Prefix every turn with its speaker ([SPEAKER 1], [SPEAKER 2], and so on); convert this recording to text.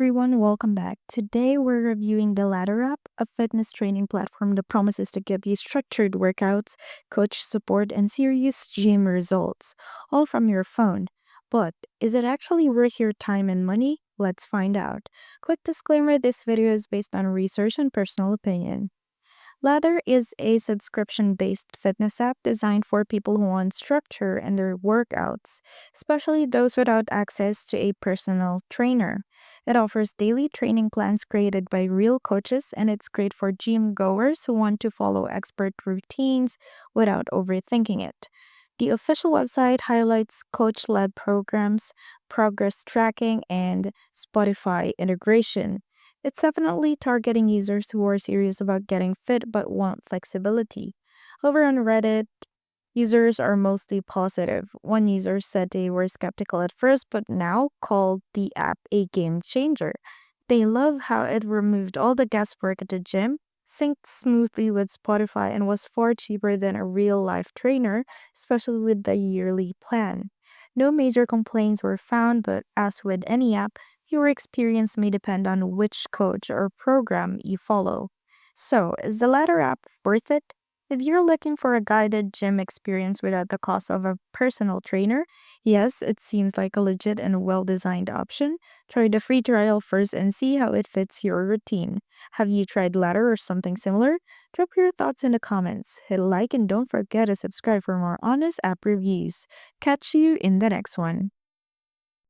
[SPEAKER 1] everyone, welcome back. Today we're reviewing the Ladder app, a fitness training platform that promises to give you structured workouts, coach support, and serious gym results, all from your phone. But is it actually worth your time and money? Let's find out. Quick disclaimer, this video is based on research and personal opinion. Ladder is a subscription based fitness app designed for people who want structure in their workouts, especially those without access to a personal trainer. It offers daily training plans created by real coaches, and it's great for gym goers who want to follow expert routines without overthinking it. The official website highlights coach led programs, progress tracking, and Spotify integration. It's definitely targeting users who are serious about getting fit but want flexibility. Over on Reddit, users are mostly positive. One user said they were skeptical at first but now called the app a game changer. They love how it removed all the guesswork at the gym, synced smoothly with Spotify, and was far cheaper than a real life trainer, especially with the yearly plan. No major complaints were found, but as with any app, your experience may depend on which coach or program you follow. So, is the latter app worth it? If you're looking for a guided gym experience without the cost of a personal trainer, yes, it seems like a legit and well designed option. Try the free trial first and see how it fits your routine. Have you tried Ladder or something similar? Drop your thoughts in the comments, hit like, and don't forget to subscribe for more honest app reviews. Catch you in the next one.